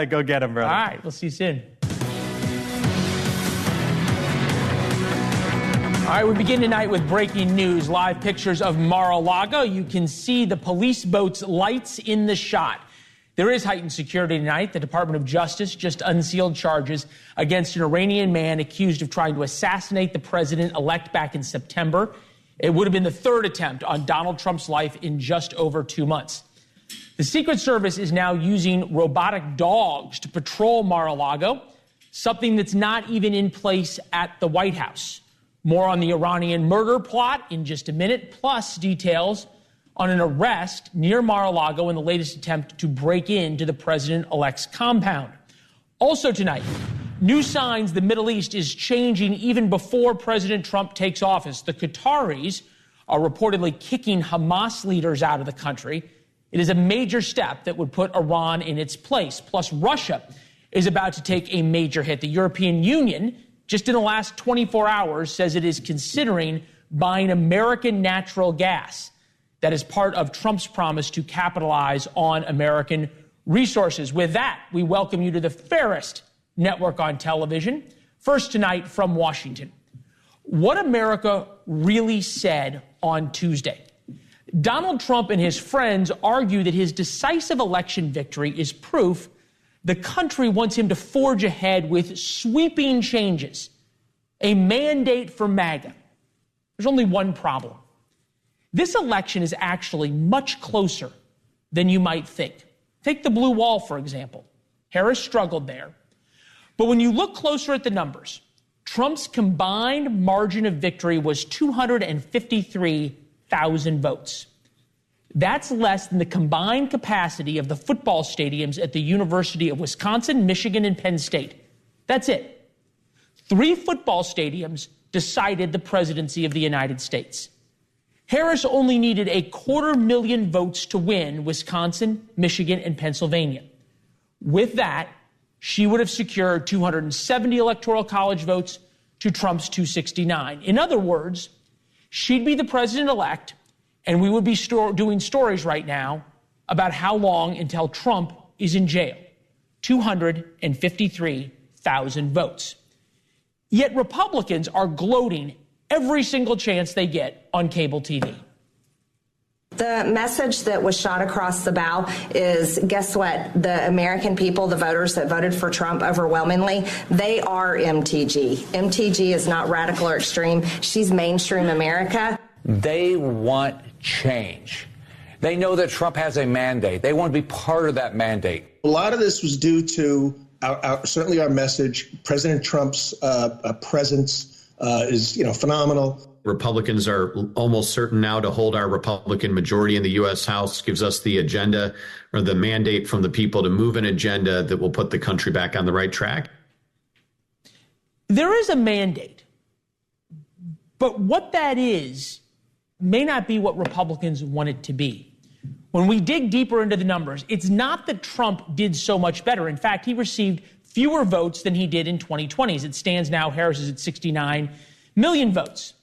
Go get him, brother. All right, we'll see you soon. All right, we begin tonight with breaking news. Live pictures of Mar-a-Lago. You can see the police boat's lights in the shot. There is heightened security tonight. The Department of Justice just unsealed charges against an Iranian man accused of trying to assassinate the president-elect back in September. It would have been the third attempt on Donald Trump's life in just over 2 months. The Secret Service is now using robotic dogs to patrol Mar-a-Lago, something that's not even in place at the White House. More on the Iranian murder plot in just a minute, plus details on an arrest near Mar-a-Lago in the latest attempt to break into the president-elect's compound. Also tonight, new signs the Middle East is changing even before President Trump takes office. The Qataris are reportedly kicking Hamas leaders out of the country. It is a major step that would put Iran in its place. Plus, Russia is about to take a major hit. The European Union, just in the last 24 hours, says it is considering buying American natural gas. That is part of Trump's promise to capitalize on American resources. With that, we welcome you to the fairest network on television. First tonight from Washington. What America really said on Tuesday. Donald Trump and his friends argue that his decisive election victory is proof the country wants him to forge ahead with sweeping changes, a mandate for MAGA. There's only one problem. This election is actually much closer than you might think. Take the blue wall, for example. Harris struggled there. But when you look closer at the numbers, Trump's combined margin of victory was 253,000 votes. That's less than the combined capacity of the football stadiums at the University of Wisconsin, Michigan, and Penn State. That's it. 3 football stadiums decided the presidency of the United States. Harris only needed 250,000 votes to win Wisconsin, Michigan, and Pennsylvania. With that, she would have secured 270 electoral college votes to Trump's 269. In other words, she'd be the president-elect, and we would be doing stories right now about how long until Trump is in jail. 253,000 votes. Yet Republicans are gloating every single chance they get on cable TV. The message that was shot across the bow is, guess what? The American people, the voters that voted for Trump overwhelmingly, they are MTG. MTG is not radical or extreme. She's mainstream America. They want change. They know that Trump has a mandate. They want to be part of that mandate. A lot of this was due to certainly our message. President Trump's presence is, phenomenal. Republicans are almost certain now to hold our Republican majority in the U.S. House, gives us the agenda or the mandate from the people to move an agenda that will put the country back on the right track. There is a mandate, but what that is may not be what Republicans want it to be. When we dig deeper into the numbers, it's not that Trump did so much better. In fact, he received fewer votes than he did in 2020. As it stands now, Harris is at 69 million votes.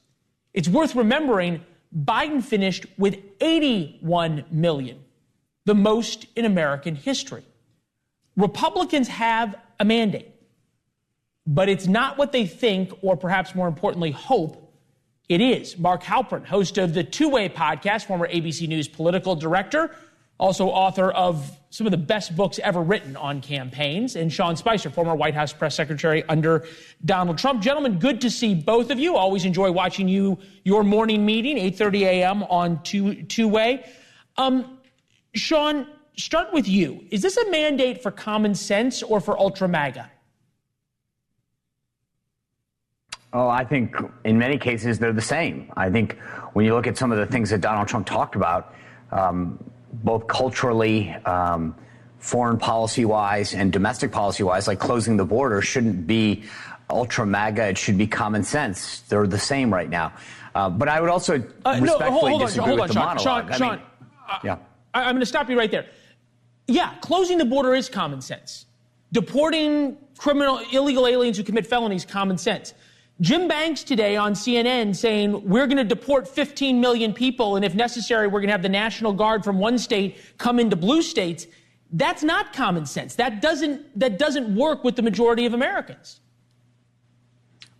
It's worth remembering Biden finished with 81 million, the most in American history. Republicans have a mandate, but it's not what they think, or perhaps more importantly, hope it is. Mark Halperin, host of the Two-Way podcast, former ABC News political director, also author of some of the best books ever written on campaigns, and Sean Spicer, former White House press secretary under Donald Trump. Gentlemen, good to see both of you. Always enjoy watching your morning meeting, 8:30 a.m. on Two-Way. Sean, start with you. Is this a mandate for common sense or for ultra MAGA? Oh, I think in many cases they're the same. I think when you look at some of the things that Donald Trump talked about, both culturally, foreign policy-wise, and domestic policy-wise, like closing the border, shouldn't be ultra MAGA. It should be common sense. They're the same right now. But I would also respectfully disagree with the monologue. Sean, I'm going to stop you right there. Yeah, closing the border is common sense. Deporting illegal aliens who commit felonies, common sense. Jim Banks today on CNN saying we're going to deport 15 million people, and if necessary, we're going to have the National Guard from one state come into blue states. That's not common sense. That doesn't work with the majority of Americans.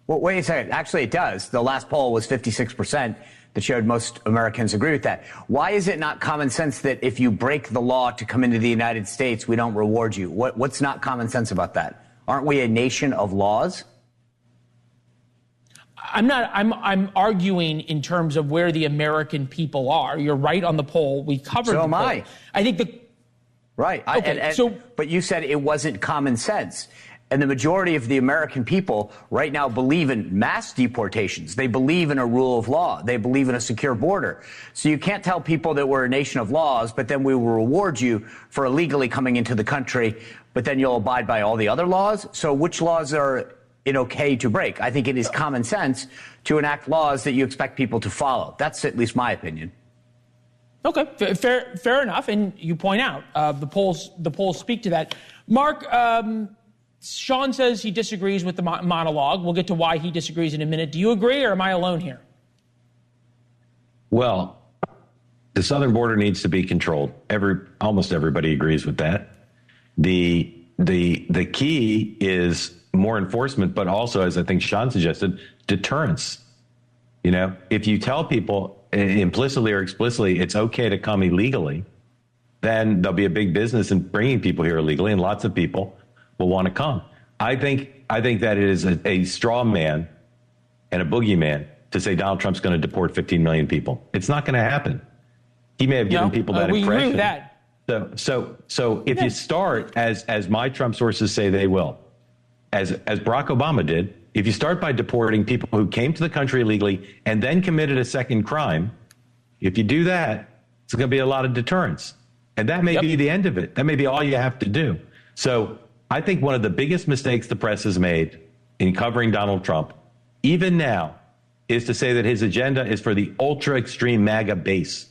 Well, wait a second. Actually, it does. The last poll was 56% that showed most Americans agree with that. Why is it not common sense that if you break the law to come into the United States, we don't reward you? What's not common sense about that? Aren't we a nation of laws? I'm arguing in terms of where the American people are. You're right on the poll. We covered the poll. So am I. I think Right. Okay, but you said it wasn't common sense. And the majority of the American people right now believe in mass deportations. They believe in a rule of law. They believe in a secure border. So you can't tell people that we're a nation of laws, but then we will reward you for illegally coming into the country, but then you'll abide by all the other laws. So which laws are it okay to break? I think it is common sense to enact laws that you expect people to follow. That's at least my opinion. Okay, fair enough. And you point out the polls speak to that. Mark, Sean says he disagrees with the monologue. We'll get to why he disagrees in a minute. Do you agree, or am I alone here? Well, the southern border needs to be controlled. Almost everybody agrees with that. The key is more enforcement, but also, as I think Sean suggested, deterrence. You know, if you tell people implicitly or explicitly it's okay to come illegally, then there'll be a big business in bringing people here illegally, and lots of people will want to come. I think that it is a straw man and a boogeyman to say Donald Trump's going to deport 15 million people. It's not going to happen. He may have given people that impression. We agree with that. So if you start, as my Trump sources say they will, as Barack Obama did, if you start by deporting people who came to the country illegally and then committed a second crime, if you do that, it's going to be a lot of deterrence. And that may be the end of it. That may be all you have to do. So I think one of the biggest mistakes the press has made in covering Donald Trump, even now, is to say that his agenda is for the ultra extreme MAGA base.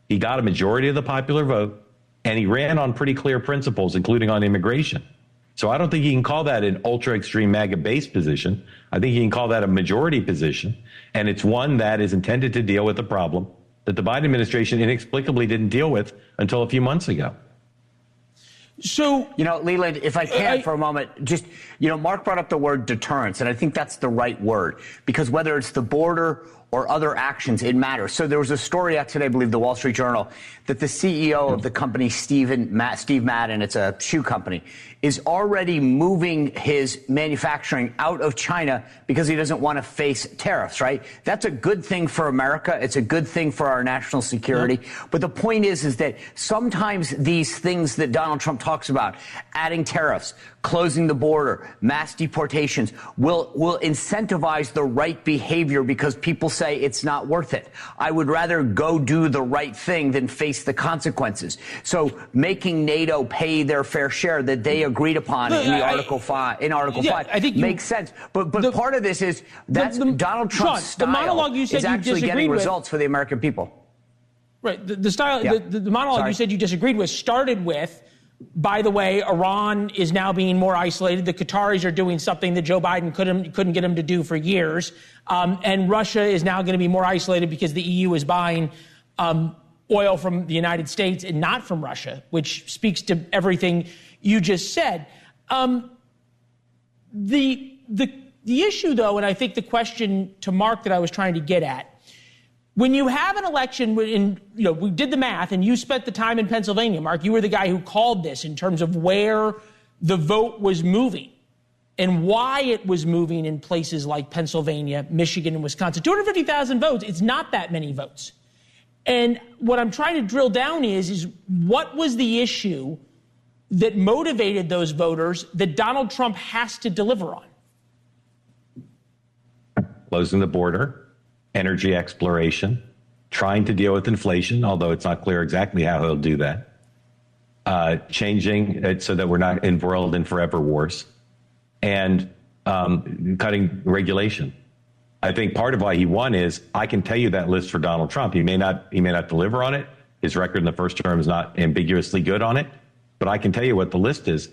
He got a majority of the popular vote, and he ran on pretty clear principles, including on immigration. So I don't think you can call that an ultra extreme MAGA base position. I think you can call that a majority position. And it's one that is intended to deal with the problem that the Biden administration inexplicably didn't deal with until a few months ago. So, Leland, if I can for a moment, just, Mark brought up the word deterrence, and I think that's the right word, because whether it's the border or other actions, it matters. So there was a story out today, I believe, the Wall Street Journal, that the CEO of the company, Steve Madden, it's a shoe company, is already moving his manufacturing out of China because he doesn't want to face tariffs, right? That's a good thing for America. It's a good thing for our national security. But the point is that sometimes these things that Donald Trump talks about, adding tariffs, closing the border, mass deportations, will incentivize the right behavior because people say it's not worth it. I would rather go do the right thing than face the consequences. So making NATO pay their fair share that they agreed upon in Article 5 I think makes sense. But part of this is that's Donald Trump's style. The monologue you said is actually getting results for the American people. Right. The monologue you said you disagreed with started with, by the way, Iran is now being more isolated. The Qataris are doing something that Joe Biden couldn't get them to do for years. And Russia is now going to be more isolated because the EU is buying oil from the United States and not from Russia, which speaks to everything you just said. The issue, though, and I think the question to Mark that I was trying to get at, when you have an election, we did the math, and you spent the time in Pennsylvania, Mark. You were the guy who called this in terms of where the vote was moving and why it was moving in places like Pennsylvania, Michigan, and Wisconsin. 250,000 votes. It's not that many votes. And what I'm trying to drill down is what was the issue that motivated those voters that Donald Trump has to deliver on? Closing the border. Energy exploration, trying to deal with inflation, although it's not clear exactly how he'll do that, changing it so that we're not embroiled in forever wars, and cutting regulation. I think part of why he won is I can tell you that list for Donald Trump. He may not deliver on it. His record in the first term is not ambiguously good on it, but I can tell you what the list is.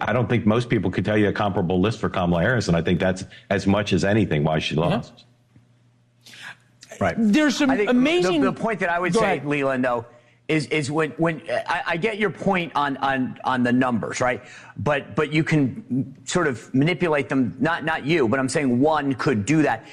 I don't think most people could tell you a comparable list for Kamala Harris, and I think that's as much as anything why she lost. Right. There's some amazing. The point that I would say, Leland, though, is when I get your point on the numbers, right? But you can sort of manipulate them. Not you, but I'm saying one could do that.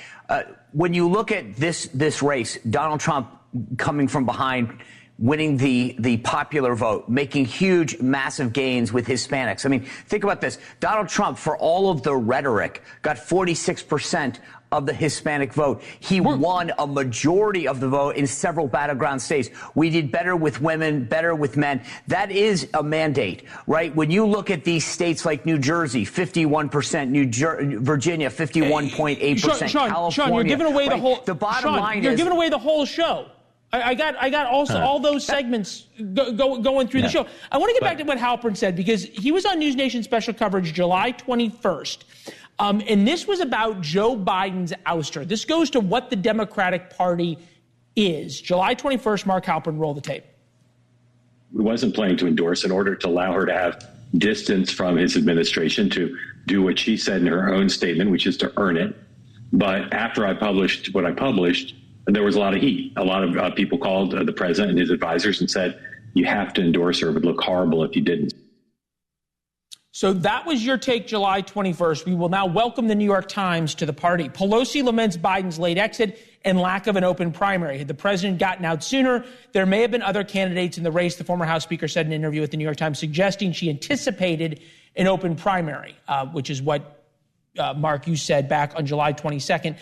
When you look at this race, Donald Trump coming from behind, winning the popular vote, making huge, massive gains with Hispanics. I mean, think about this. Donald Trump, for all of the rhetoric, got 46% of the Hispanic vote. He won a majority of the vote in several battleground states. We did better with women, better with men. That is a mandate, right? When you look at these states like New Jersey, 51%, Virginia, 51.8%, California. Sean, you're giving away the whole. The bottom line is you're giving away the whole show. I got also all those segments going through the show. I want to get back to what Halpern said, because he was on NewsNation special coverage July 21st. And this was about Joe Biden's ouster. This goes to what the Democratic Party is. July 21st, Mark Halpern, roll the tape. He wasn't planning to endorse in order to allow her to have distance from his administration, to do what she said in her own statement, which is to earn it. But after I published what I published, there was a lot of heat. A lot of people called the president and his advisors and said, you have to endorse her. It would look horrible if you didn't. So that was your take July 21st. We will now welcome the New York Times to the party. Pelosi laments Biden's late exit and lack of an open primary. Had the president gotten out sooner, there may have been other candidates in the race. The former House Speaker said in an interview with the New York Times, suggesting she anticipated an open primary, which is what, Mark, you said back on July 22nd.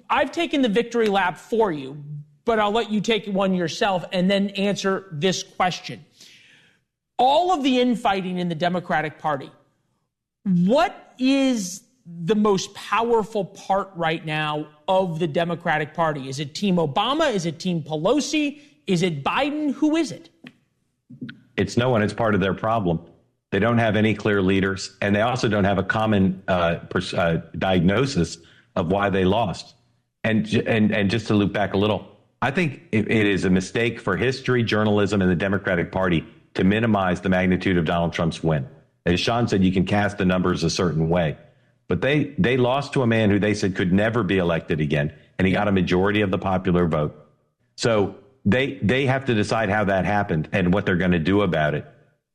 I've taken the victory lap for you, but I'll let you take one yourself and then answer this question. All of the infighting in the Democratic Party, what is the most powerful part right now of the Democratic Party? Is it Team Obama? Is it Team Pelosi? Is it Biden? Who is it? It's no one. It's part of their problem. They don't have any clear leaders, and they also don't have a common diagnosis of why they lost. And just to loop back a little, I think it is a mistake for history, journalism, and the Democratic Party to minimize the magnitude of Donald Trump's win. As Sean said, you can cast the numbers a certain way, but they lost to a man who they said could never be elected again, and he got a majority of the popular vote. So they have to decide how that happened and what they're going to do about it.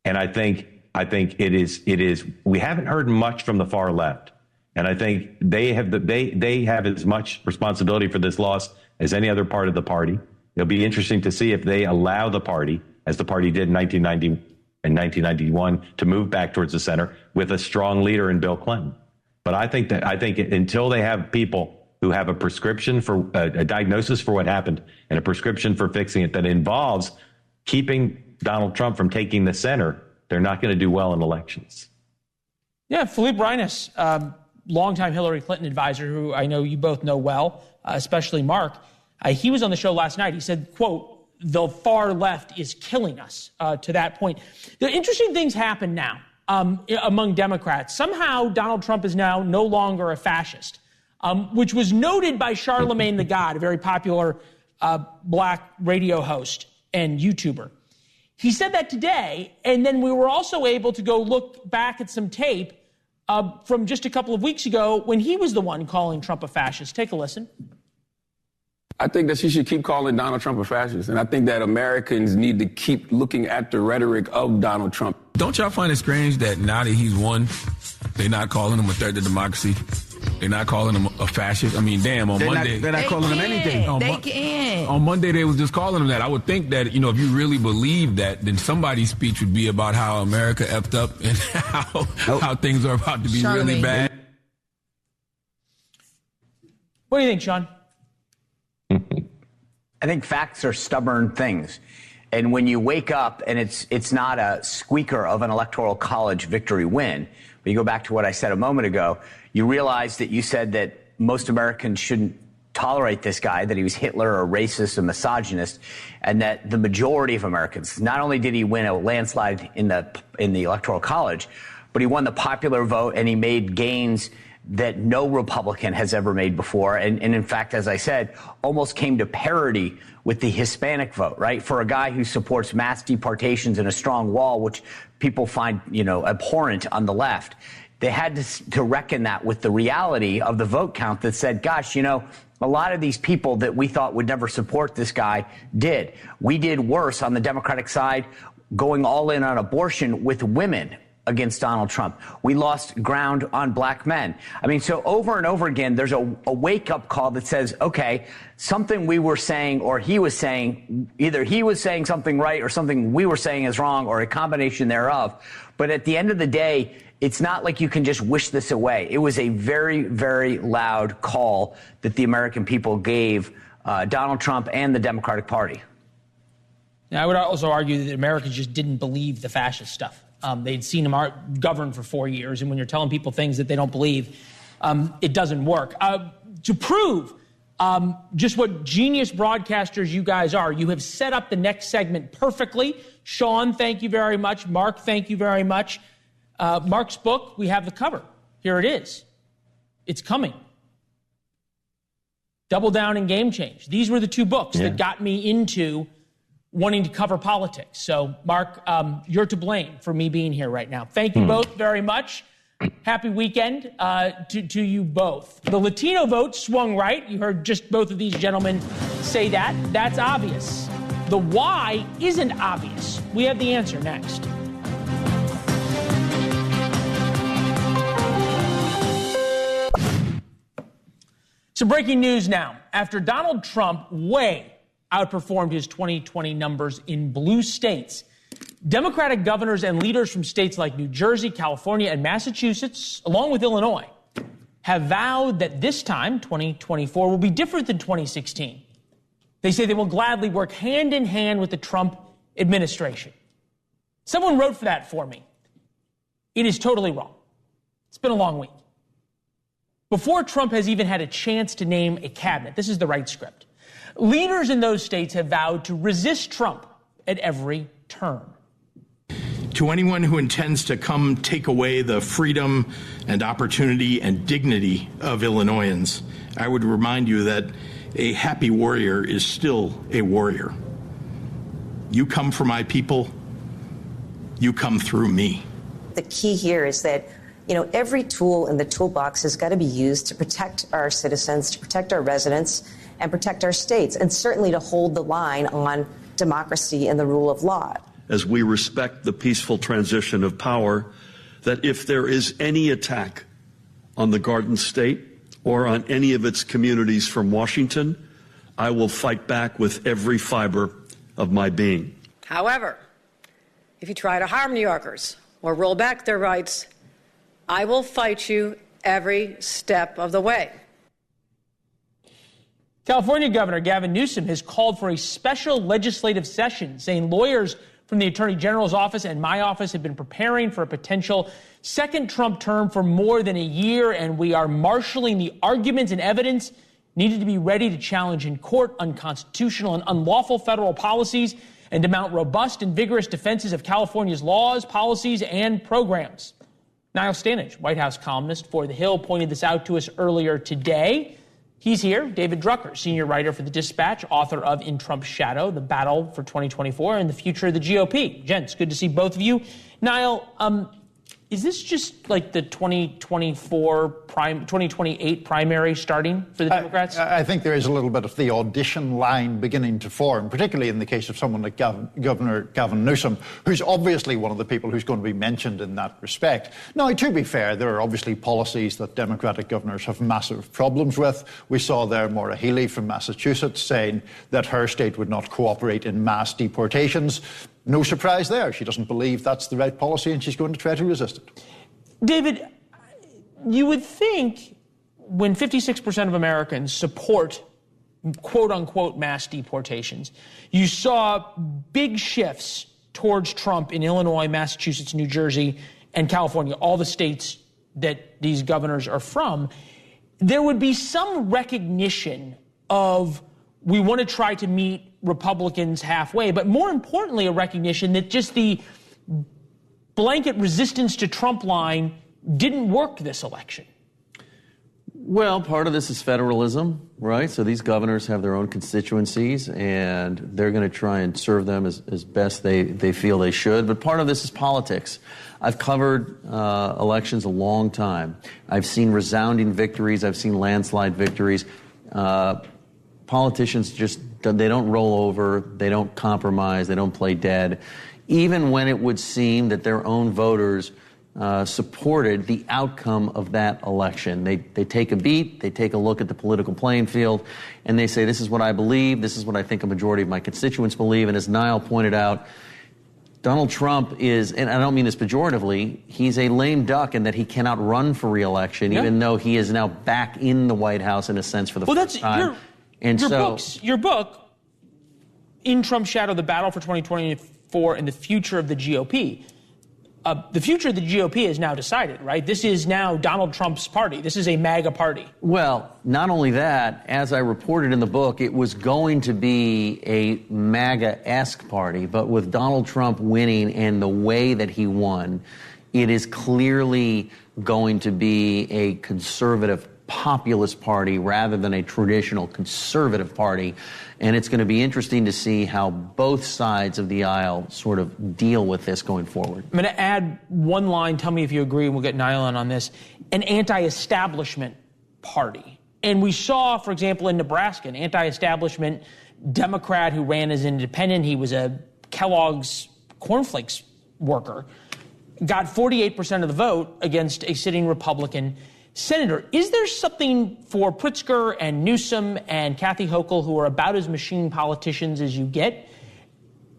And I think it is we haven't heard much from the far left. And I think they have as much responsibility for this loss as any other part of the party. It'll be interesting to see if they allow the party, as the party did in 1990 and 1991, to move back towards the center with a strong leader in Bill Clinton. But I think until they have people who have a prescription for a diagnosis for what happened and a prescription for fixing it that involves keeping Donald Trump from taking the center, they're not going to do well in elections. Yeah, Philippe Reines, longtime Hillary Clinton advisor, who I know you both know well, especially Mark. He was on the show last night. He said, quote, the far left is killing us, to that point. The interesting things happen now among Democrats. Somehow Donald Trump is now no longer a fascist, which was noted by Charlemagne the God, a very popular black radio host and YouTuber. He said that today, and then we were also able to go look back at some tape from just a couple of weeks ago when he was the one calling Trump a fascist. Take a listen. I think that she should keep calling Donald Trump a fascist. And I think that Americans need to keep looking at the rhetoric of Donald Trump. Don't y'all find it strange that now that he's won, they're not calling him a threat to democracy? They're not calling him a fascist? I mean, damn, on Monday. They're not calling him anything. On Monday, they was just calling him that. I would think that, if you really believe that, then somebody's speech would be about how America effed up and how things are about to be really bad. What do you think, Sean? I think facts are stubborn things. And when you wake up and it's not a squeaker of an electoral college victory win, but you go back to what I said a moment ago, you realize that you said that most Americans shouldn't tolerate this guy, that he was Hitler, a racist, a misogynist, and that the majority of Americans, not only did he win a landslide in the electoral college, but he won the popular vote and he made gains that no Republican has ever made before. And in fact, as I said, almost came to parity with the Hispanic vote, right? For a guy who supports mass deportations and a strong wall, which people find, abhorrent on the left. They had to reckon that with the reality of the vote count that said, gosh, A lot of these people that we thought would never support this guy did. We did worse on the Democratic side, going all in on abortion with women against Donald Trump. We lost ground on black men. I mean, so over and over again, there's a wake-up call that says, okay, something we were saying or he was saying, either he was saying something right or something we were saying is wrong, or a combination thereof. But at the end of the day, it's not like you can just wish this away. It was a very, very loud call that the American people gave Donald Trump and the Democratic Party. Now, I would also argue that Americans just didn't believe the fascist stuff. They'd seen him govern for 4 years, and when you're telling people things that they don't believe, it doesn't work. To prove just what genius broadcasters you guys are, you have set up the next segment perfectly. Sean, thank you very much. Mark, thank you very much. Mark's book, we have the cover. Here it is. It's coming. Double Down and Game Change. These were the two books that got me into wanting to cover politics. So, Mark, you're to blame for me being here right now. Thank you both very much. Happy weekend to you both. The Latino vote swung right. You heard just both of these gentlemen say that. That's obvious. The why isn't obvious. We have the answer next. So breaking news now. After Donald Trump way outperformed his 2020 numbers in blue states, Democratic governors and leaders from states like New Jersey, California, and Massachusetts, along with Illinois, have vowed that this time, 2024, will be different than 2016. They say they will gladly work hand in hand with the Trump administration. Someone wrote for that for me. It is totally wrong. It's been a long week. Before Trump has even had a chance to name a cabinet, this is the right script. Leaders in those states have vowed to resist Trump at every turn. To anyone who intends to come take away the freedom and opportunity and dignity of Illinoisans, I would remind you that a happy warrior is still a warrior. You come for my people, you come through me. The key here is that every tool in the toolbox has got to be used to protect our citizens, to protect our residents, and protect our states, and certainly to hold the line on democracy and the rule of law. As we respect the peaceful transition of power, that if there is any attack on the Garden State or on any of its communities from Washington, I will fight back with every fiber of my being. However, if you try to harm New Yorkers or roll back their rights, I will fight you every step of the way. California Governor Gavin Newsom has called for a special legislative session, saying lawyers from the Attorney General's office and my office have been preparing for a potential second Trump term for more than a year, and we are marshaling the arguments and evidence needed to be ready to challenge in court unconstitutional and unlawful federal policies and to mount robust and vigorous defenses of California's laws, policies, and programs. Niall Stanage, White House columnist for The Hill, pointed this out to us earlier today. He's here. David Drucker, senior writer for The Dispatch, author of In Trump's Shadow, The Battle for 2024 and the Future of the GOP. Gents, good to see both of you. Niall, is this just like the 2028 primary starting for the Democrats? I think there is a little bit of the audition line beginning to form, particularly in the case of someone like Governor Gavin Newsom, who's obviously one of the people who's going to be mentioned in that respect. Now, to be fair, there are obviously policies that Democratic governors have massive problems with. We saw there Maura Healey from Massachusetts saying that her state would not cooperate in mass deportations. No surprise there. She doesn't believe that's the right policy, and she's going to try to resist it. David, you would think when 56% of Americans support quote-unquote mass deportations, you saw big shifts towards Trump in Illinois, Massachusetts, New Jersey, and California, all the states that these governors are from. There would be some recognition of we want to try to meet Republicans halfway, but more importantly, a recognition that just the blanket resistance to Trump line didn't work this election. Well, part of this is federalism, right? So these governors have their own constituencies, and they're going to try and serve them as best they feel they should. But part of this is politics. I've covered elections a long time. I've seen resounding victories. I've seen landslide victories. Politicians they don't roll over, they don't compromise, they don't play dead, even when it would seem that their own voters supported the outcome of that election. They take a beat, they take a look at the political playing field, and they say, this is what I believe, this is what I think a majority of my constituents believe. And as Niall pointed out, Donald Trump is, and I don't mean this pejoratively, he's a lame duck in that he cannot run for re-election, even though he is now back in the White House in a sense for the first time. Your book, In Trump's Shadow, The Battle for 2024 and the Future of the GOP. The future of the GOP is now decided, right? This is now Donald Trump's party. This is a MAGA party. Well, not only that, as I reported in the book, it was going to be a MAGA-esque party, but with Donald Trump winning and the way that he won, it is clearly going to be a conservative populist party rather than a traditional conservative party. And it's going to be interesting to see how both sides of the aisle sort of deal with this going forward. I'm going to add one line. Tell me if you agree, and we'll get Niall on this. An anti-establishment party. And we saw, for example, in Nebraska, an anti-establishment Democrat who ran as an independent. He was a Kellogg's cornflakes worker. Got 48% of the vote against a sitting Republican senator. Is there something for Pritzker and Newsom and Kathy Hochul, who are about as machine politicians as you get,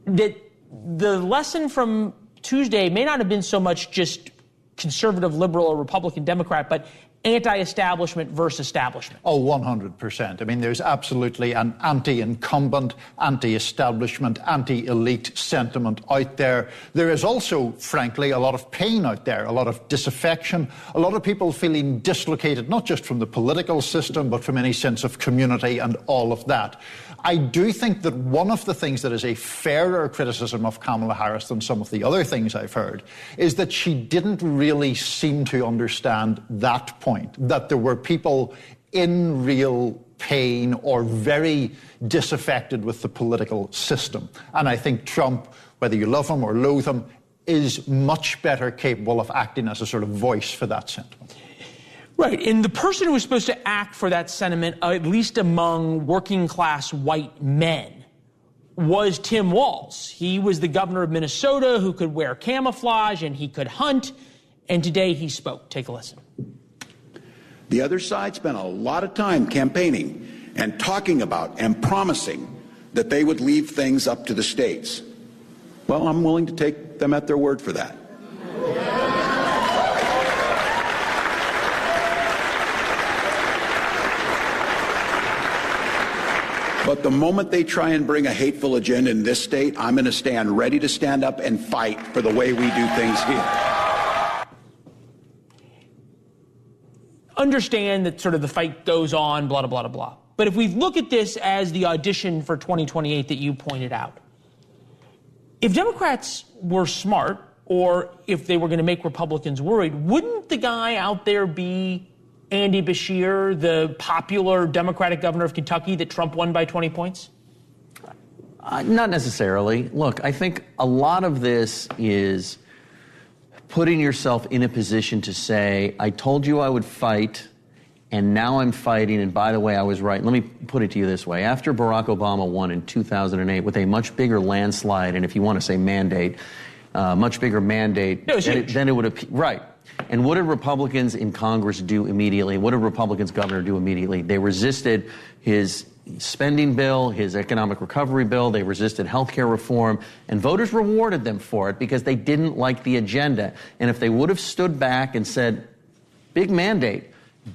that the lesson from Tuesday may not have been so much just conservative, liberal, or Republican, Democrat, but anti-establishment versus establishment? Oh, 100%. I mean, there's absolutely an anti-incumbent, anti-establishment, anti-elite sentiment out there. There is also, frankly, a lot of pain out there, a lot of disaffection, a lot of people feeling dislocated, not just from the political system, but from any sense of community and all of that. I do think that one of the things that is a fairer criticism of Kamala Harris than some of the other things I've heard is that she didn't really seem to understand that point, that there were people in real pain or very disaffected with the political system. And I think Trump, whether you love him or loathe him, is much better capable of acting as a sort of voice for that sentiment. Right, and the person who was supposed to act for that sentiment, at least among working-class white men, was Tim Walz. He was the governor of Minnesota who could wear camouflage and he could hunt, and today he spoke. Take a listen. The other side spent a lot of time campaigning and talking about and promising that they would leave things up to the states. Well, I'm willing to take them at their word for that. But the moment they try and bring a hateful agenda in this state, I'm going to stand ready to stand up and fight for the way we do things here. Understand that sort of the fight goes on, blah, blah, blah, blah. But if we look at this as the audition for 2028 that you pointed out, if Democrats were smart, or if they were going to make Republicans worried, wouldn't the guy out there be Andy Beshear, the popular Democratic governor of Kentucky that Trump won by 20 points? Not necessarily. Look, I think a lot of this is putting yourself in a position to say, I told you I would fight, and now I'm fighting, and by the way, I was right. Let me put it to you this way. After Barack Obama won in 2008 with a much bigger landslide, and if you want to say mandate, much bigger mandate than it would have, right. And what did Republicans in Congress do immediately? What did Republicans governor do immediately? They resisted his spending bill, his economic recovery bill. They resisted health care reform, and voters rewarded them for it because they didn't like the agenda. And if they would have stood back and said, big mandate,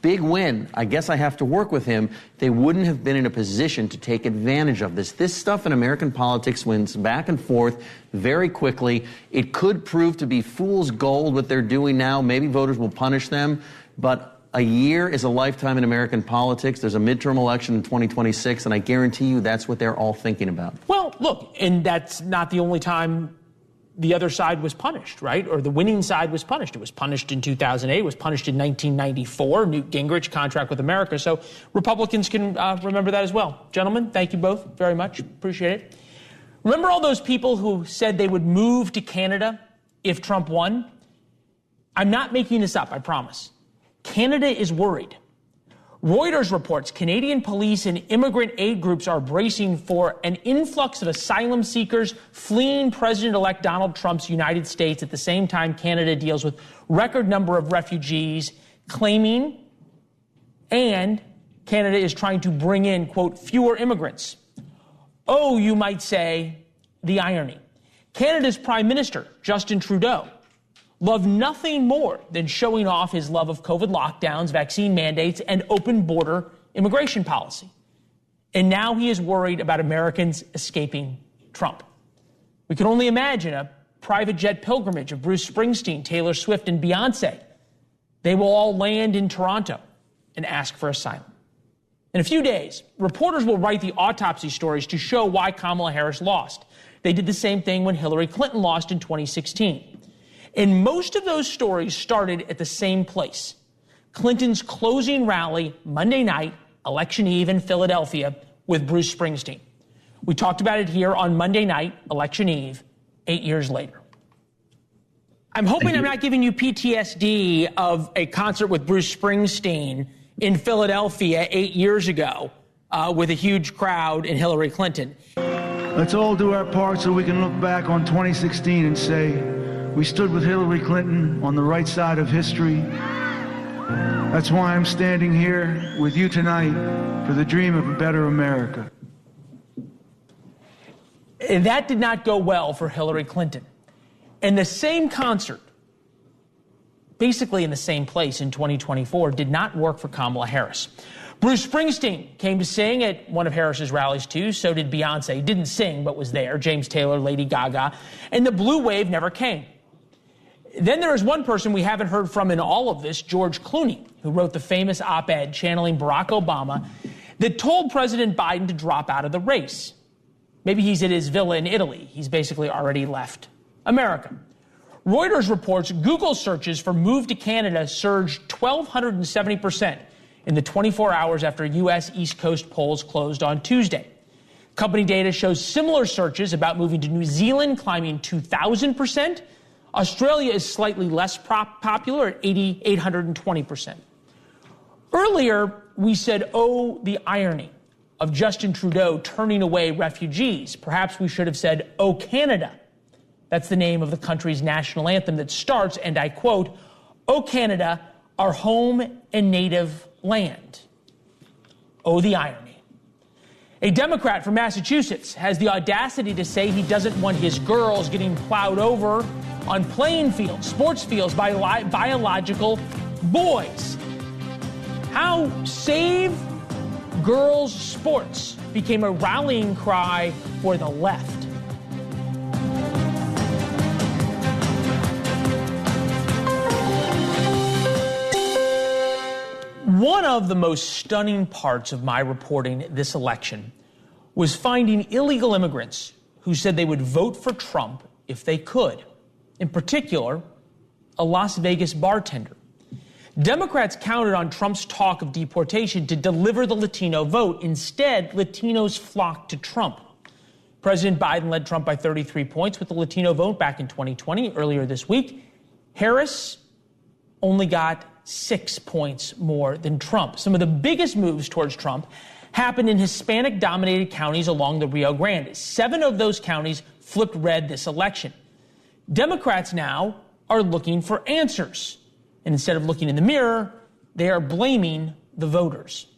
big win, I guess I have to work with him, they wouldn't have been in a position to take advantage of this. This stuff in American politics wins back and forth very quickly. It could prove to be fool's gold what they're doing now. Maybe voters will punish them, but a year is a lifetime in American politics. There's a midterm election in 2026, and I guarantee you that's what they're all thinking about. Well, look, and that's not the only time the other side was punished, right? Or the winning side was punished. It was punished in 2008. It was punished in 1994, Newt Gingrich, contract with America. So Republicans can remember that as well. Gentlemen, thank you both very much. Appreciate it. Remember all those people who said they would move to Canada if Trump won? I'm not making this up, I promise. Canada is worried. Reuters reports Canadian police and immigrant aid groups are bracing for an influx of asylum seekers fleeing President-elect Donald Trump's United States at the same time Canada deals with record number of refugees claiming, and Canada is trying to bring in, quote, fewer immigrants. Oh, you might say, the irony. Canada's Prime Minister, Justin Trudeau, loved nothing more than showing off his love of COVID lockdowns, vaccine mandates, and open border immigration policy. And now he is worried about Americans escaping Trump. We can only imagine a private jet pilgrimage of Bruce Springsteen, Taylor Swift, and Beyonce. They will all land in Toronto and ask for asylum. In a few days, reporters will write the autopsy stories to show why Kamala Harris lost. They did the same thing when Hillary Clinton lost in 2016. And most of those stories started at the same place. Clinton's closing rally Monday night, election eve in Philadelphia, with Bruce Springsteen. We talked about it here on Monday night, election eve, 8 years later. I'm hoping I'm not giving you PTSD of a concert with Bruce Springsteen in Philadelphia 8 years ago with a huge crowd and Hillary Clinton. Let's all do our part so we can look back on 2016 and say, we stood with Hillary Clinton on the right side of history. That's why I'm standing here with you tonight for the dream of a better America. And that did not go well for Hillary Clinton. And the same concert, basically in the same place in 2024, did not work for Kamala Harris. Bruce Springsteen came to sing at one of Harris's rallies too. So did Beyonce. Didn't sing, but was there. James Taylor, Lady Gaga. And the blue wave never came. Then there is one person we haven't heard from in all of this, George Clooney, who wrote the famous op-ed channeling Barack Obama that told President Biden to drop out of the race. Maybe he's at his villa in Italy. He's basically already left America. Reuters reports Google searches for move to Canada surged 1,270% in the 24 hours after U.S. East Coast polls closed on Tuesday. Company data shows similar searches about moving to New Zealand climbing 2,000%. Australia is slightly less popular at 820%. Earlier, we said, oh, the irony of Justin Trudeau turning away refugees. Perhaps we should have said, oh, Canada. That's the name of the country's national anthem that starts, and I quote, oh, Canada, our home and native land. Oh, the irony. A Democrat from Massachusetts has the audacity to say he doesn't want his girls getting plowed over on playing fields, sports fields by biological boys. How Save Girls Sports became a rallying cry for the left. One of the most stunning parts of my reporting this election was finding illegal immigrants who said they would vote for Trump if they could. In particular, a Las Vegas bartender. Democrats counted on Trump's talk of deportation to deliver the Latino vote. Instead, Latinos flocked to Trump. President Biden led Trump by 33 points with the Latino vote back in 2020, earlier this week. Harris only got 6 points more than Trump. Some of the biggest moves towards Trump happened in Hispanic-dominated counties along the Rio Grande. 7 of those counties flipped red this election. Democrats now are looking for answers. And instead of looking in the mirror, they are blaming the voters.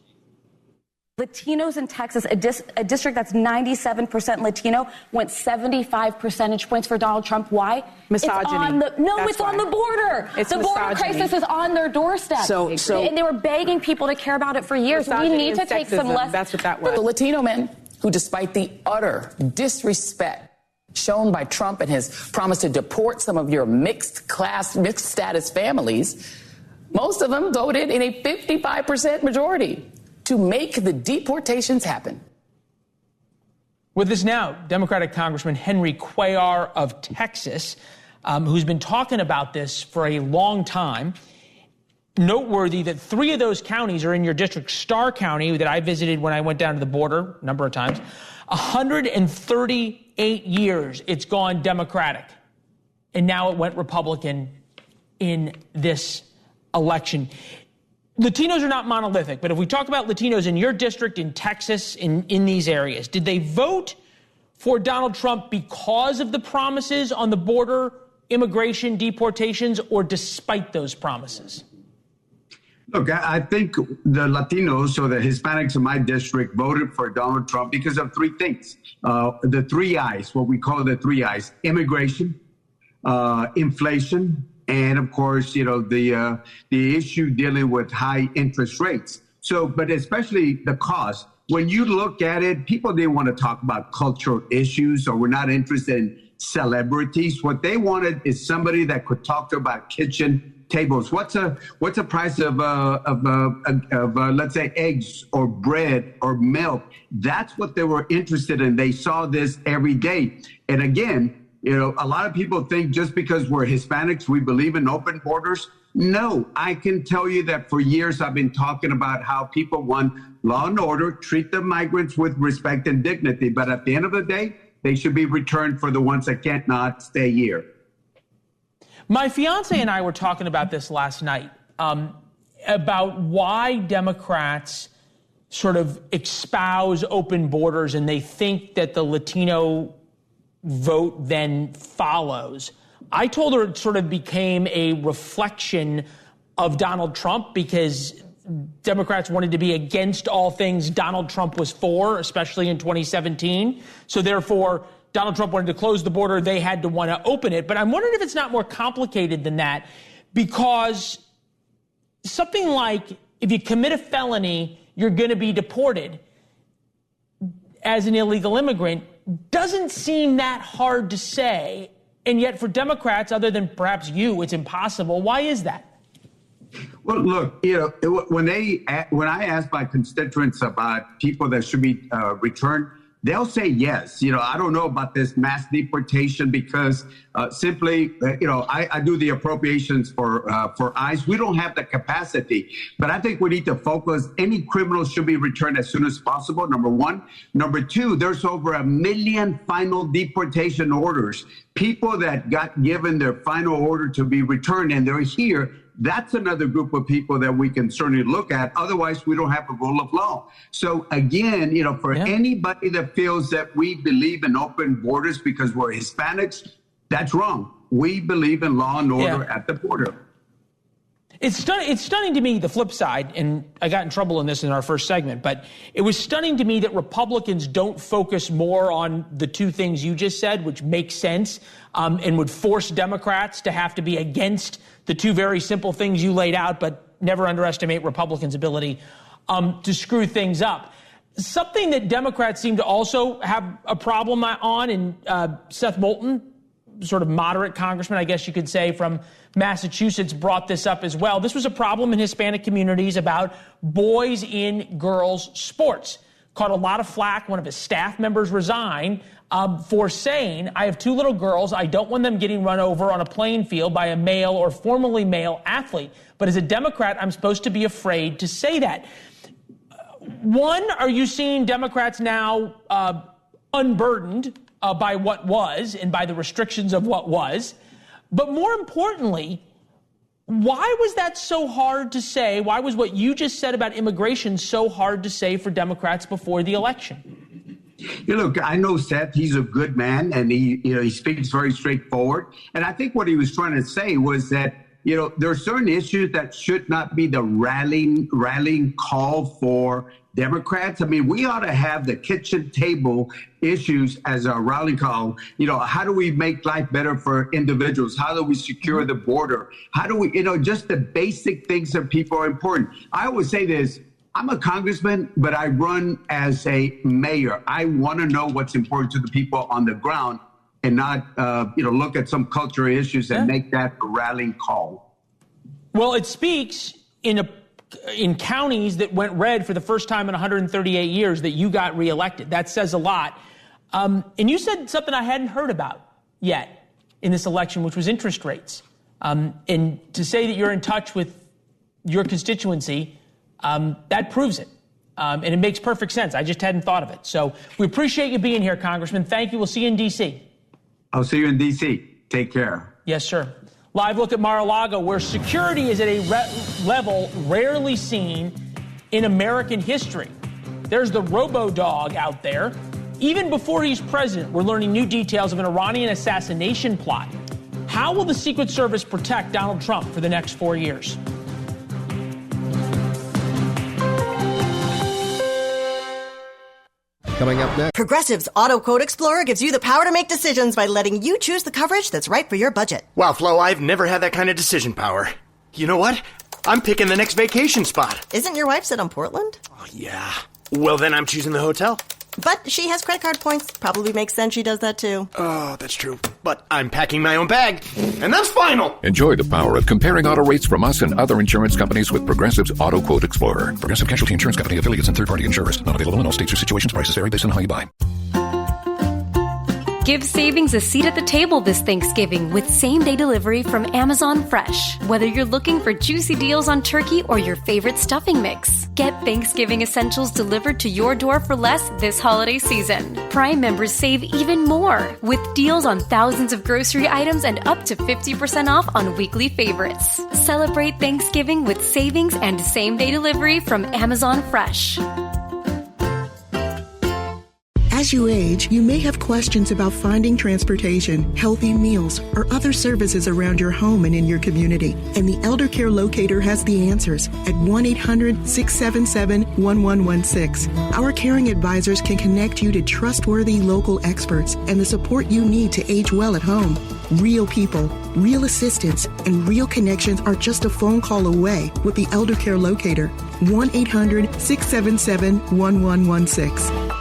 Latinos in Texas, a district that's 97% Latino, went 75 percentage points for Donald Trump. Why? Misogyny. It's on the border. It's the border crisis is on their doorstep. And they were begging people to care about it for years. We need to take some lessons. That's what that was. The Latino men who, despite the utter disrespect shown by Trump and his promise to deport some of your mixed status families, most of them voted in a 55% majority to make the deportations happen. With us now, Democratic Congressman Henry Cuellar of Texas, who's been talking about this for a long time. Noteworthy that 3 of those counties are in your district, Starr County, that I visited when I went down to the border a number of times. 138 years it's gone Democratic, and now it went Republican in this election. Latinos are not monolithic, but if we talk about Latinos in your district, in Texas, in these areas, did they vote for Donald Trump because of the promises on the border, immigration, deportations, or despite those promises? Look, I think the Latinos or the Hispanics in my district voted for Donald Trump because of three things. The three I's, what we call the three I's: immigration, inflation, and of course, the issue dealing with high interest rates. So, but especially the cost. When you look at it, people didn't want to talk about cultural issues, or were not interested in celebrities. What they wanted is somebody that could talk to about kitchen tables. What's a price of let's say eggs or bread or milk? That's what they were interested in. They saw this every day. And again, a lot of people think just because we're Hispanics, we believe in open borders. No, I can tell you that for years I've been talking about how people want law and order, treat the migrants with respect and dignity. But at the end of the day, they should be returned for the ones that can't not stay here. My fiance and I were talking about this last night, about why Democrats sort of espouse open borders and they think that the Latino vote then follows. I told her it sort of became a reflection of Donald Trump because Democrats wanted to be against all things Donald Trump was for, especially in 2017. So therefore, Donald Trump wanted to close the border. They had to want to open it. But I'm wondering if it's not more complicated than that, because something like if you commit a felony, you're going to be deported as an illegal immigrant doesn't seem that hard to say. And yet for Democrats, other than perhaps you, it's impossible. Why is that? Well, look, when I ask my constituents about people that should be returned, they'll say yes. I don't know about this mass deportation because simply, I do the appropriations for ICE. We don't have the capacity, but I think we need to focus. Any criminals should be returned as soon as possible, number one. Number two, there's over 1 million final deportation orders. People that got given their final order to be returned and they're here. That's another group of people that we can certainly look at. Otherwise, we don't have a rule of law. So again, for anybody that feels that we believe in open borders because we're Hispanics, that's wrong. We believe in law and order at the border. It's stunning to me, the flip side, and I got in trouble in this in our first segment, but it was stunning to me that Republicans don't focus more on the two things you just said, which makes sense, and would force Democrats to have to be against the two very simple things you laid out, but never underestimate Republicans' ability to screw things up. Something that Democrats seem to also have a problem on, and Seth Moulton, sort of moderate congressman, I guess you could say, from Massachusetts, brought this up as well. This was a problem in Hispanic communities about boys in girls' sports. Caught a lot of flack. One of his staff members resigned for saying, I have two little girls. I don't want them getting run over on a playing field by a male or formerly male athlete. But as a Democrat, I'm supposed to be afraid to say that. One, are you seeing Democrats now unburdened by what was and by the restrictions of what was? But more importantly, why was that so hard to say? Why was what you just said about immigration so hard to say for Democrats before the election? Look, I know Seth, he's a good man, and he speaks very straightforward. And I think what he was trying to say was that, there are certain issues that should not be the rallying call for Democrats. I mean, we ought to have the kitchen table issues as a rallying call. How do we make life better for individuals? How do we secure the border? How do we, just the basic things that people are important. I always say this. I'm a congressman, but I run as a mayor. I want to know what's important to the people on the ground and not, look at some cultural issues and make that a rallying call. Well, it speaks in counties that went red for the first time in 138 years that you got reelected. That says a lot. And you said something I hadn't heard about yet in this election, which was interest rates. And to say that you're in touch with your constituency, that proves it. And it makes perfect sense. I just hadn't thought of it. So we appreciate you being here, Congressman. Thank you. We'll see you in D.C. I'll see you in D.C. Take care. Yes, sir. Live look at Mar-a-Lago, where security is at a level rarely seen in American history. There's the robo-dog out there. Even before he's president, we're learning new details of an Iranian assassination plot. How will the Secret Service protect Donald Trump for the next 4 years? Coming up next. Progressive's Auto Quote Explorer gives you the power to make decisions by letting you choose the coverage that's right for your budget. Wow, Flo, I've never had that kind of decision power. You know what? I'm picking the next vacation spot. Isn't your wife set on Portland? Oh, yeah. Well, then I'm choosing the hotel. But she has credit card points. Probably makes sense she does that too. Oh, that's true. But I'm packing my own bag. And that's final. Enjoy the power of comparing auto rates from us and other insurance companies with Progressive's Auto Quote Explorer. Progressive Casualty Insurance Company, affiliates, and third-party insurers. Not available in all states or situations. Prices vary based on how you buy. Give savings a seat at the table this Thanksgiving with same-day delivery from Amazon Fresh. Whether you're looking for juicy deals on turkey or your favorite stuffing mix, get Thanksgiving essentials delivered to your door for less this holiday season. Prime members save even more with deals on thousands of grocery items and up to 50% off on weekly favorites. Celebrate Thanksgiving with savings and same-day delivery from Amazon Fresh. As you age, you may have questions about finding transportation, healthy meals, or other services around your home and in your community. And the Elder Care Locator has the answers at 1-800-677-1116. Our caring advisors can connect you to trustworthy local experts and the support you need to age well at home. Real people, real assistance, and real connections are just a phone call away with the Elder Care Locator. 1-800-677-1116.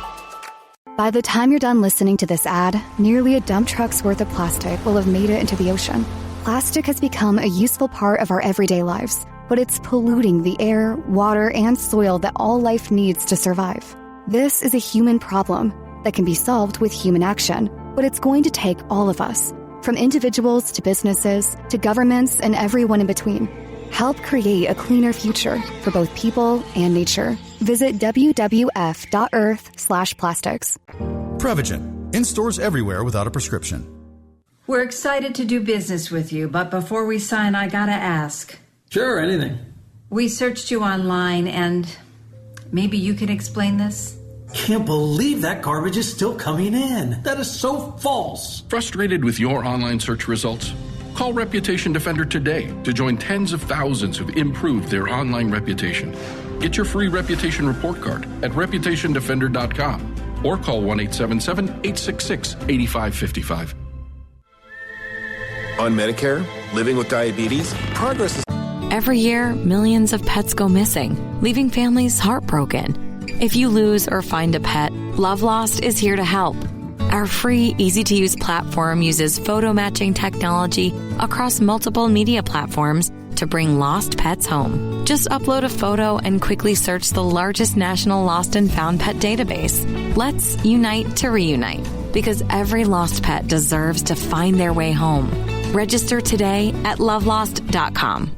By the time you're done listening to this ad, nearly a dump truck's worth of plastic will have made it into the ocean. Plastic has become a useful part of our everyday lives, but it's polluting the air, water, and soil that all life needs to survive. This is a human problem that can be solved with human action, but it's going to take all of us, from individuals to businesses to governments and everyone in between. Help create a cleaner future for both people and nature. Visit wwf.earth/plastics. Prevagen, in stores everywhere without a prescription. We're excited to do business with you, but before we sign, I gotta ask. Sure, anything. We searched you online, and maybe you can explain this? Can't believe that garbage is still coming in. That is so false. Frustrated with your online search results? Call Reputation Defender today to join tens of thousands who've improved their online reputation. Get your free reputation report card at reputationdefender.com or call 1-877-866-8555. On Medicare, living with diabetes, progress is... Every year, millions of pets go missing, leaving families heartbroken. If you lose or find a pet, Love Lost is here to help. Our free, easy-to-use platform uses photo matching technology across multiple media platforms to bring lost pets home. Just upload a photo and quickly search the largest national lost and found pet database. Let's unite to reunite, because every lost pet deserves to find their way home. Register today at lovelost.com.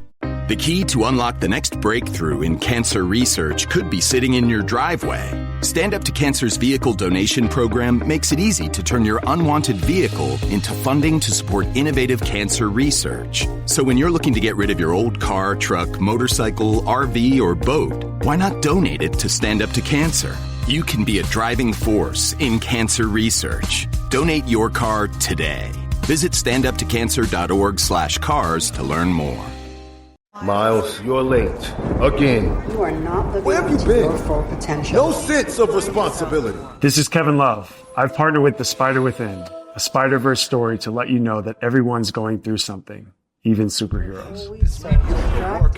The key to unlock the next breakthrough in cancer research could be sitting in your driveway. Stand Up to Cancer's vehicle donation program makes it easy to turn your unwanted vehicle into funding to support innovative cancer research. So when you're looking to get rid of your old car, truck, motorcycle, RV, or boat, why not donate it to Stand Up to Cancer? You can be a driving force in cancer research. Donate your car today. Visit standuptocancer.org/cars to learn more. Miles, you're late. Again. You are not living Where have you up to been? your full potential. No sense of responsibility. This is Kevin Love. I've partnered with The Spider Within, a Spider-Verse story to let you know that everyone's going through something, even superheroes.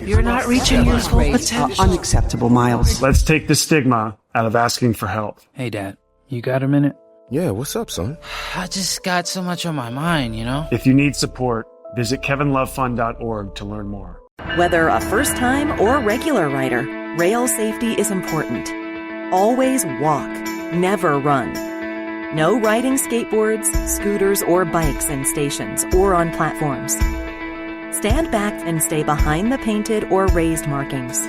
You're not reaching your full potential. Unacceptable, Miles. Let's take the stigma out of asking for help. Hey, Dad, you got a minute? Yeah, what's up, son? I just got so much on my mind, you know? If you need support, visit kevinlovefund.org to learn more. Whether a first-time or regular rider, rail safety is important. Always walk, never run. No riding skateboards, scooters, or bikes in stations or on platforms. Stand back and stay behind the painted or raised markings.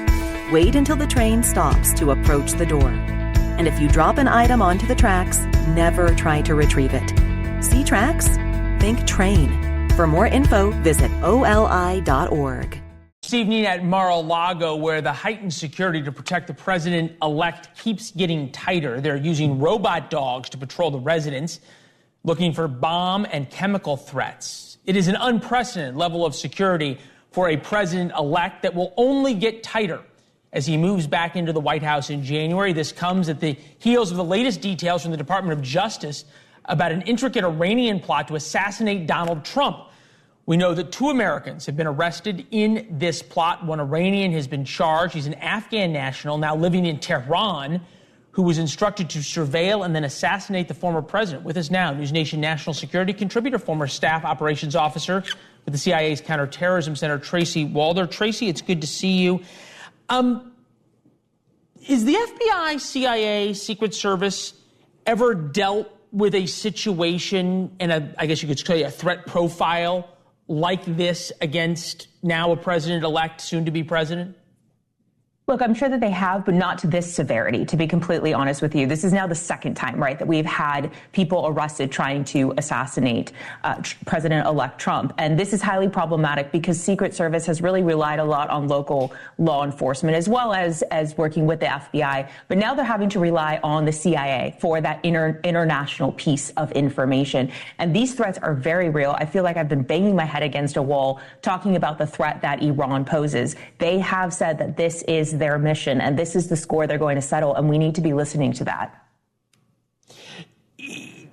Wait until the train stops to approach the door. And if you drop an item onto the tracks, never try to retrieve it. See tracks? Think train. For more info, visit oli.org. This evening at Mar-a-Lago, where the heightened security to protect the president-elect keeps getting tighter. They're using robot dogs to patrol the residence, looking for bomb and chemical threats. It is an unprecedented level of security for a president-elect that will only get tighter as he moves back into the White House in January. This comes at the heels of the latest details from the Department of Justice about an intricate Iranian plot to assassinate Donald Trump. We know that 2 Americans have been arrested in this plot. One Iranian has been charged. He's an Afghan national now living in Tehran who was instructed to surveil and then assassinate the former president. With us now, NewsNation national security contributor, former staff operations officer with the CIA's Counterterrorism Center, Tracy Walder. Tracy, it's good to see you. Is the FBI, CIA, Secret Service ever dealt with a situation and I guess you could say a threat profile like this against now a president-elect, soon-to-be president? Look, I'm sure that they have, but not to this severity, to be completely honest with you. This is now the second time, right, that we've had people arrested trying to assassinate President-elect Trump. And this is highly problematic because Secret Service has really relied a lot on local law enforcement as well as working with the FBI. But now they're having to rely on the CIA for that international piece of information. And these threats are very real. I feel like I've been banging my head against a wall talking about the threat that Iran poses. They have said that this is their mission, and this is the score they're going to settle, and we need to be listening to that.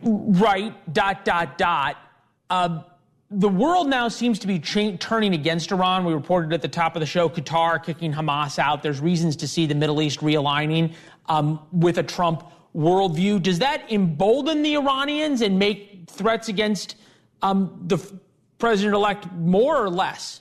Right, ... The world now seems to be turning against Iran. We reported at the top of the show, Qatar kicking Hamas out. There's reasons to see the Middle East realigning with a Trump worldview. Does that embolden the Iranians and make threats against the president-elect more or less?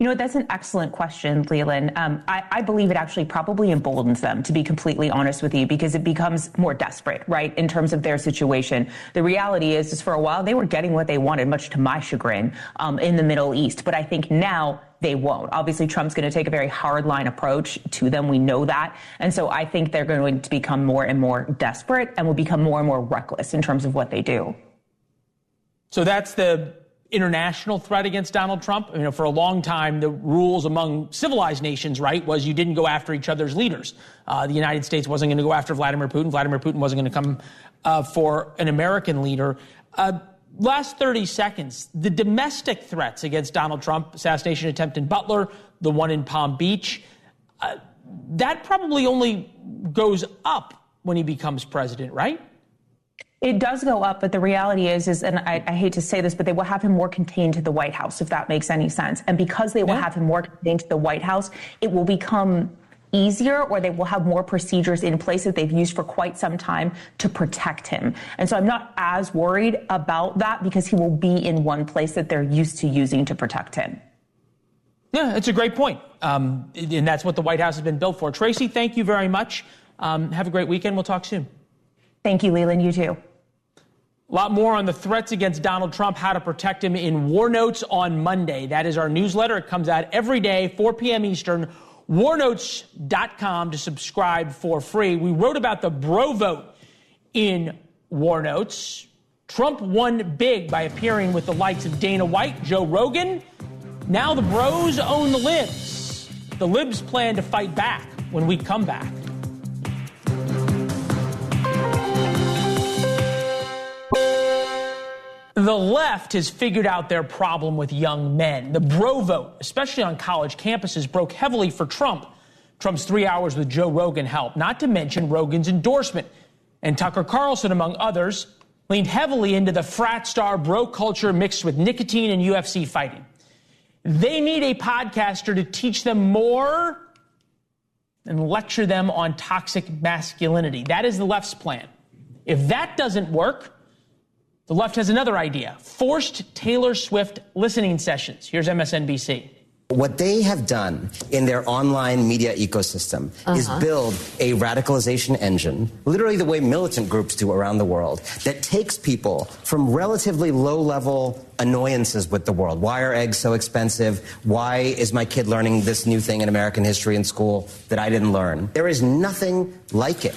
You know, that's an excellent question, Leland. I believe it actually probably emboldens them, to be completely honest with you, because it becomes more desperate, right, in terms of their situation. The reality is for a while, they were getting what they wanted, much to my chagrin, in the Middle East. But I think now they won't. Obviously, Trump's going to take a very hardline approach to them. We know that. And so I think they're going to become more and more desperate and will become more and more reckless in terms of what they do. So that's the international threat against Donald Trump. You know, for a long time, the rules among civilized nations, right, was you didn't go after each other's leaders. The United States wasn't going to go after Vladimir Putin. Vladimir Putin wasn't going to come for an American leader. Last 30 seconds, the domestic threats against Donald Trump, assassination attempt in Butler, the one in Palm Beach, that probably only goes up when he becomes president, right? It does go up, but the reality is, and I hate to say this, but they will have him more contained to the White House, if that makes any sense. And because they will have him more contained to the White House, it will become easier, or they will have more procedures in place that they've used for quite some time to protect him. And so I'm not as worried about that because he will be in one place that they're used to using to protect him. Yeah, it's a great point. And that's what the White House has been built for. Tracy, thank you very much. Have a great weekend. We'll talk soon. Thank you, Leland. You too. A lot more on the threats against Donald Trump, how to protect him in War Notes on Monday. That is our newsletter. It comes out every day, 4 p.m. Eastern. warnotes.com to subscribe for free. We wrote about the bro vote in War Notes. Trump won big by appearing with the likes of Dana White, Joe Rogan. Now the bros own the libs. The libs plan to fight back when we come back. The left has figured out their problem with young men. The bro vote, especially on college campuses, broke heavily for Trump. Trump's 3 hours with Joe Rogan helped, not to mention Rogan's endorsement. And Tucker Carlson, among others, leaned heavily into the frat star bro culture mixed with nicotine and UFC fighting. They need a podcaster to teach them more and lecture them on toxic masculinity. That is the left's plan. If that doesn't work, the left has another idea: forced Taylor Swift listening sessions. Here's MSNBC. What they have done in their online media ecosystem is build a radicalization engine, literally the way militant groups do around the world, that takes people from relatively low-level annoyances with the world. Why are eggs so expensive? Why is my kid learning this new thing in American history in school that I didn't learn? There is nothing like it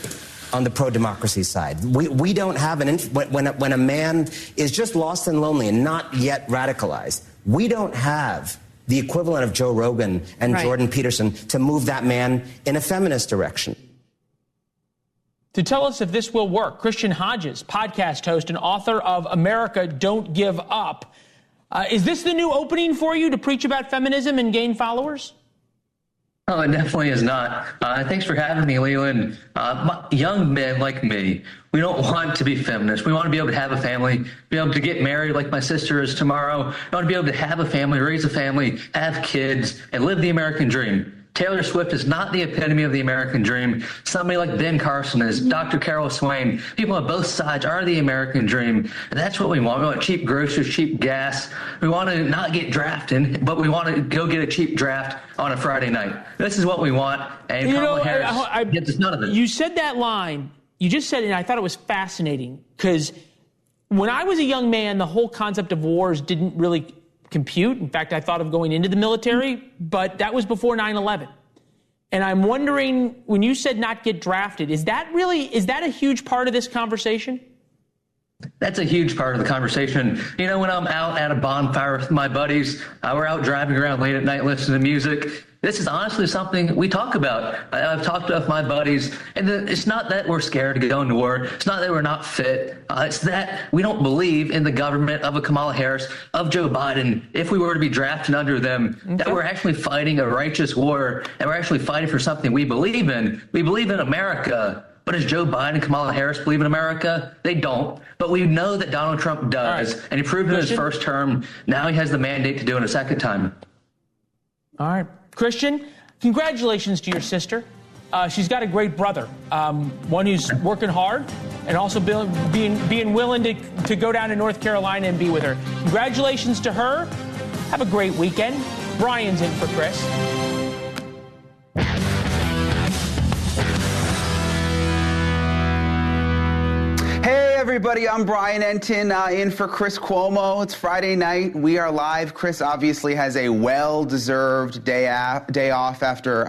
on the pro-democracy side. We don't have when a man is just lost and lonely and not yet radicalized, we don't have the equivalent of Joe Rogan and Jordan Peterson to move that man in a feminist direction. To tell us if this will work, Christian Hodges, podcast host and author of America Don't Give Up. Is this the new opening for you to preach about feminism and gain followers? Oh, it definitely is not. Thanks for having me, Leland. Young men like me, we don't want to be feminists. We want to be able to have a family, be able to get married like my sister is tomorrow. We want to be able to have a family, raise a family, have kids, and live the American dream. Taylor Swift is not the epitome of the American dream. Somebody like Ben Carson is, Dr. Carol Swain. People on both sides are the American dream. And that's what we want. We want cheap groceries, cheap gas. We want to not get drafted, but we want to go get a cheap draft on a Friday night. This is what we want. And Kamala Harris gets us none of it. You said that line. You just said it, and I thought it was fascinating because when I was a young man, the whole concept of wars didn't really compute. In fact, I thought of going into the military, but that was before 9/11. And I'm wondering, when you said not get drafted, is that a huge part of this conversation? That's a huge part of the conversation. You know, when I'm out at a bonfire with my buddies, we're out driving around late at night listening to music. This is honestly something we talk about. I've talked with my buddies, and it's not that we're scared to go into war. It's not that we're not fit. It's that we don't believe in the government of a Kamala Harris, of Joe Biden, if we were to be drafted under them, that we're actually fighting a righteous war, and we're actually fighting for something we believe in. We believe in America. But does Joe Biden and Kamala Harris believe in America? They don't. But we know that Donald Trump does, and he proved it in his first term. Now he has the mandate to do it a second time. All right. Christian, congratulations to your sister. She's got a great brother, one who's working hard and also being willing to go down to North Carolina and be with her. Congratulations to her. Have a great weekend. Brian's in for Chris. Hey everybody, I'm Brian Entin in for Chris Cuomo. It's Friday night. We are live. Chris obviously has a well-deserved day off after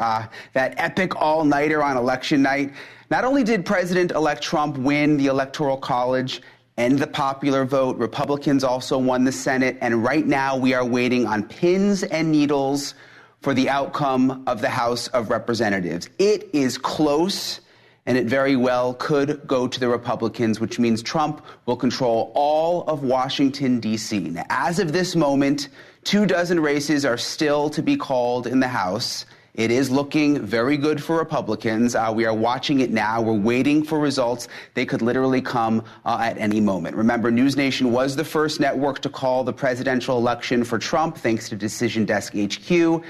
that epic all-nighter on election night. Not only did President-elect Trump win the Electoral College and the popular vote, Republicans also won the Senate, and right now we are waiting on pins and needles for the outcome of the House of Representatives. It is close, and it very well could go to the Republicans, which means Trump will control all of Washington, D.C. Now, as of this moment, 24 races are still to be called in the House. It is looking very good for Republicans. We are watching it now. We're waiting for results. They could literally come at any moment. Remember, NewsNation was the first network to call the presidential election for Trump, thanks to Decision Desk HQ.